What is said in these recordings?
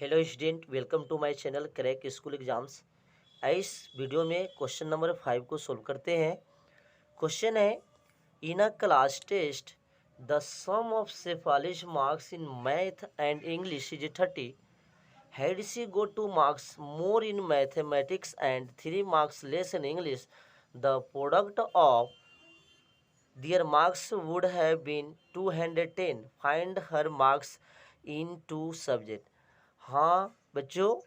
Hello student, welcome to my channel crack school exams. इस video में question number 5 को solve करते हैं। क्वेश्चन है, in a class test the sum of Shefali's marks in math and English is 30। Had she go 2 marks more in mathematics and 3 marks less in English, the product of their marks would have been 210. Find her marks in 2 subject। हाँ बच्चों,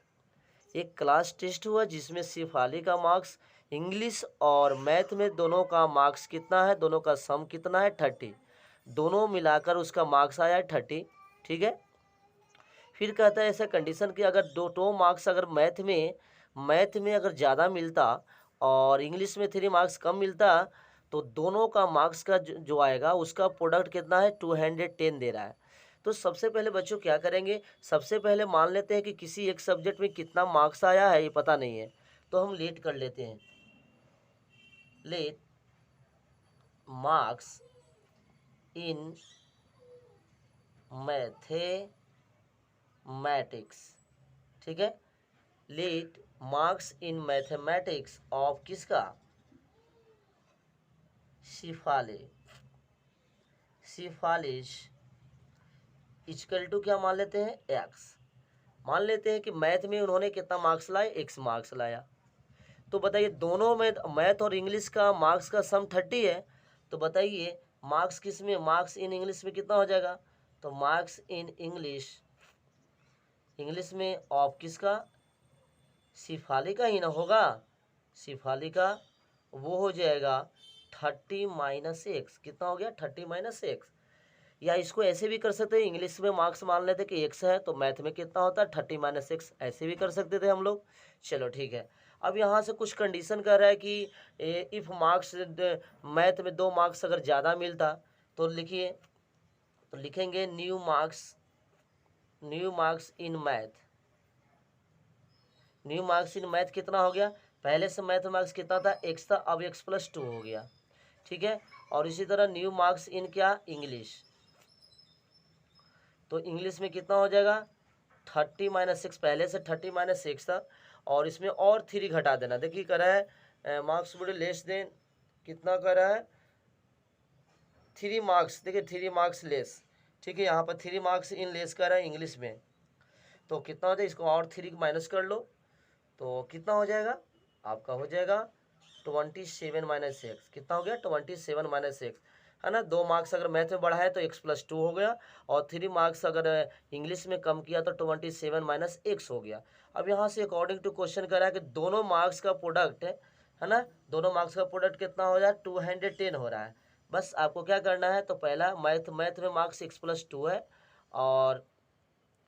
एक class test हुआ जिसमें सिर्फ का marks English और math में दोनों का मार्क्स कितना है, दोनों का सम कितना है 30। दोनों मिलाकर उसका मार्क्स आया है 30। ठीक है। फिर कहता है ऐसा कंडीशन कि अगर दो मार्क्स अगर मैथ में अगर ज़्यादा मिलता और इंग्लिश में 3 मार्क्स कम मिलता तो दोनों का मार्क्स का जो आएगा उसका प्रोडक्ट कितना है 210 दे रहा है। तो सबसे पहले बच्चों क्या करेंगे, सबसे पहले मान लेते हैं कि किसी एक सब्जेक्ट में कितना मार्क्स आया है ये पता नहीं है, तो हम लेट कर लेते हैं। Let marks in mathematics. ठीक है। Let marks in mathematics of किसका, सिफालिश इक्वल टू क्या मान लेते हैं, एक्स। मान लेते हैं कि मैथ में उन्होंने कितना मार्क्स लाए, एक्स मार्क्स लाया। तो बताइए दोनों में मैथ और इंग्लिश का मार्क्स का सम 30 है। तो बताइए मार्क्स किस में, मार्क्स इन इंग्लिश में कितना हो जाएगा। तो मार्क्स इन इंग्लिश में ऑफ किसका, सिफाली का ही ना होगा। सिफाली का वो हो जाएगा 30 माइनस एक्स। कितना हो गया 30 माइनस एक्स। या इसको ऐसे भी कर सकते हैं, इंग्लिश में मार्क्स मान लेते कि एक्स है तो मैथ में कितना होता है 30 माइनस एक्स, ऐसे भी कर सकते थे हम लोग। चलो ठीक है। अब यहाँ से कुछ कंडीशन कर रहा है कि इफ मार्क्स मैथ में 2 मार्क्स अगर ज़्यादा मिलता तो लिखिए, तो लिखेंगे new marks in math. New marks in math कितना हो गया, पहले से मैथ मार्क्स कितना था, एक्स था, अब एक्स प्लस 2 हो गया। ठीक है। और इसी तरह न्यू मार्क्स इन क्या, इंग्लिश। तो इंग्लिश में कितना हो जाएगा 30 माइनस 6, पहले से 30 माइनस 6 था और इसमें और 3 घटा देना। देखिए कर रहा है मार्क्स वुड लेस देन, कितना कर रहा है 3 मार्क्स। देखिए 3 मार्क्स लेस। ठीक है, यहाँ पर 3 मार्क्स इन लेस कर रहा है इंग्लिश में। तो कितना हो जाए, इसको और 3 माइनस कर लो तो कितना हो जाएगा, आपका हो जाएगा 27 माइनस एक्स। कितना हो गया 27 माइनस एक्स, है ना। 2 मार्क्स अगर मैथ में बढ़ाए तो एक्स प्लस 2 हो गया और 3 मार्क्स अगर इंग्लिश में कम किया तो 27 माइनस एक्स हो गया। अब यहाँ से अकॉर्डिंग टू क्वेश्चन कह रहा है कि दोनों मार्क्स का प्रोडक्ट है ना, दोनों मार्क्स का प्रोडक्ट कितना हो रहा है 210 हो रहा है। बस आपको क्या करना है, तो पहला मैथ में मार्क्स एक्स प्लस 2 है और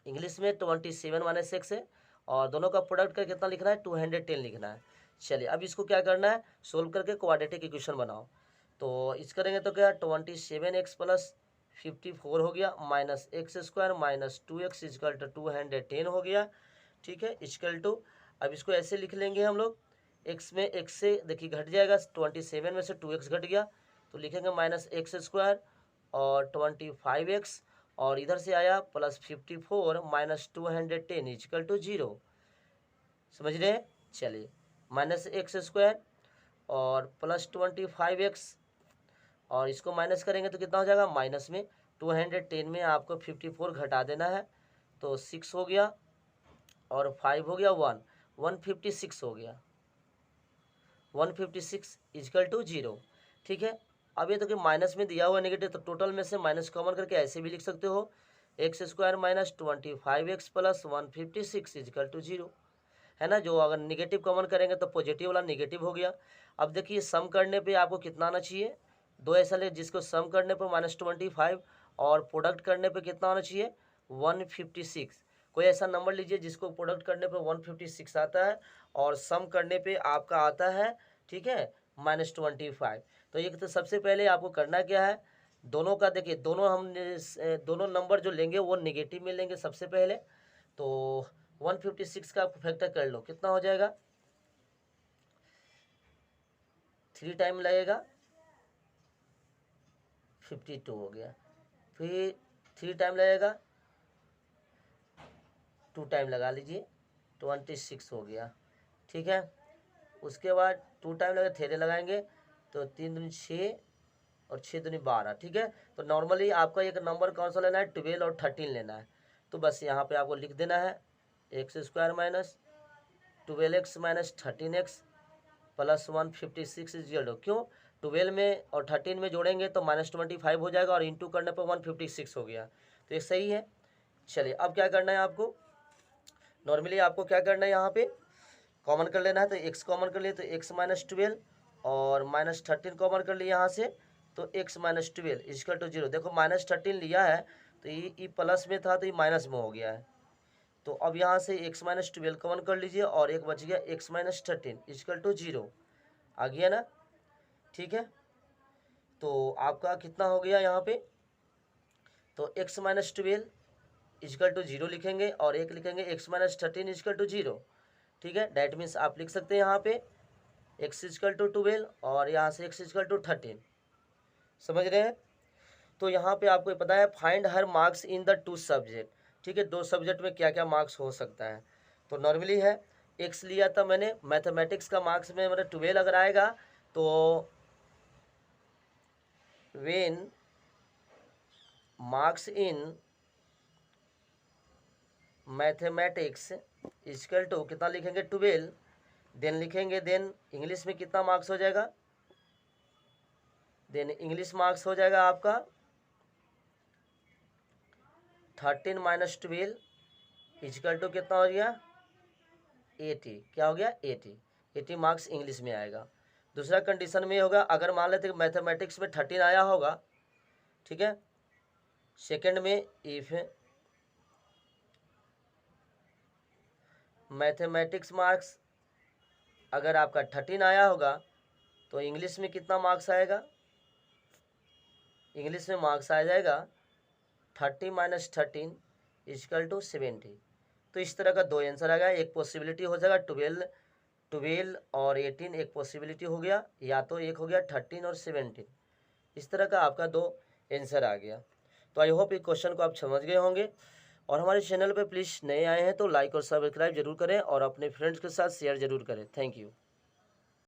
इंग्लिश में 27 माइनस एक्स है और दोनों का प्रोडक्ट का कितना लिखना है 210 लिखना है। चलिए अब इसको क्या करना है, सोल्व करके क्वाड्रेटिक इक्वेशन बनाओ। तो इस करेंगे तो क्या 27x प्लस 54 हो गया minus x square minus 2x is equal to 210 हो गया। ठीक है, इजकल टू अब इसको ऐसे लिख लेंगे हम लोग, एक्स में एक्स से देखिए घट जाएगा, 27 में से 2x घट गया तो लिखेंगे माइनस एक्स स्क्वायर और 25x और इधर से आया प्लस 54 माइनस 210 इजकल टू 0। समझ रहे हैं। चलिए माइनस एक्स स्क्वायर और प्लस 25x और इसको माइनस करेंगे तो कितना हो जाएगा, माइनस में 210 में आपको 54 घटा देना है तो 6 हो गया और 5 हो गया 156 हो गया, 156 इजकल टू 0। ठीक है। अब ये तो कि माइनस में दिया हुआ नेगेटिव तो टोटल में से माइनस कॉमन करके ऐसे भी लिख सकते हो, x square minus 25x plus 156 is equal to 0, है ना। जो अगर निगेटिव कॉमन करेंगे तो पॉजिटिव वाला निगेटिव हो गया। अब देखिए सम करने पे आपको कितना आना चाहिए, दो ऐसा ले जिसको सम करने पर -25 और प्रोडक्ट करने पे कितना आना चाहिए 156। कोई ऐसा नंबर लीजिए जिसको प्रोडक्ट करने पे 156 आता है और सम करने पे आपका आता है, ठीक है, -25। तो एक तो सबसे पहले आपको करना क्या है, दोनों का देखिए दोनों नंबर जो लेंगे वो निगेटिव में लेंगे सबसे पहले। तो 156 का आप फैक्टर कर लो, कितना हो जाएगा 3 टाइम लगेगा 52 हो गया, फिर 3 टाइम लगेगा 2 टाइम लगा लीजिए, 26 हो गया। ठीक है, उसके बाद 2 टाइम लगे, थेरे लगाएंगे तो 3 दूनी 6 और 6 दूनी 12। ठीक है, तो नॉर्मली आपका एक नंबर कौन सा लेना है, 12 और 13 लेना है। तो बस यहाँ पे आपको लिख देना है x square minus 12x minus 13x plus 156 is equal to, क्यों 12 में और 13 में जोड़ेंगे तो -25 हो जाएगा और इंटू करने पर 156 हो गया, तो ये सही है। चलिए अब क्या करना है आपको, नॉर्मली आपको क्या करना है, यहाँ पे कॉमन कर लेना है। तो x कॉमन कर लिए तो x माइनस 12 और -13 कॉमन कर लिए यहाँ से, तो x माइनस 12 इक्वल टू 0। देखो -13 लिया है तो ये प्लस में था तो ये माइनस में हो गया है। तो अब यहाँ से x माइनस 12 कॉमन कर लीजिए और एक बच गया x माइनस 13 इक्वल टू 0, आ गया ना। ठीक है, तो आपका कितना हो गया यहाँ पे, तो x माइनस 12 इक्वल टू 0 लिखेंगे और एक लिखेंगे x माइनस 13 इक्वल टू 0। ठीक है, डैट मीन्स आप लिख सकते हैं यहाँ पे x इक्वल टू 12 और यहाँ से x इक्वल टू 13, समझ रहे हैं। तो यहाँ पे आपको पता है find her marks in the 2 subject. ठीक है, 2 सब्जेक्ट में क्या क्या मार्क्स हो सकता है, तो नॉर्मली है x लिया था मैंने, मैथमेटिक्स का मार्क्स में मेरा 12 अगर आएगा तो when marks in mathematics equal to कितना लिखेंगे 12, देन लिखेंगे देन इंग्लिश में कितना मार्क्स हो जाएगा, देन इंग्लिश मार्क्स हो जाएगा आपका 13 माइनस 12 इक्वल टू कितना हो गया 80, क्या हो गया 80 मार्क्स इंग्लिश में आएगा। दूसरा कंडीशन में होगा अगर मान लेते कि मैथमेटिक्स में 13 आया होगा, ठीक है, सेकंड में इफ मैथमेटिक्स मार्क्स अगर आपका 13 आया होगा तो इंग्लिश में कितना मार्क्स आएगा, इंग्लिश में मार्क्स आ जाएगा 30 माइनस 13 इक्वल टू 70। तो इस तरह का 2 आंसर आ गया, एक पॉसिबिलिटी हो जाएगा 12 और 18 एक पॉसिबिलिटी हो गया, या तो एक हो गया 13 और 17, इस तरह का आपका 2 आंसर आ गया। तो आई होप इस क्वेश्चन को आप समझ गए होंगे, और हमारे चैनल पे प्लीज़ नए आए हैं तो लाइक और सब्सक्राइब जरूर करें और अपने फ्रेंड्स के साथ शेयर जरूर करें। Thank you.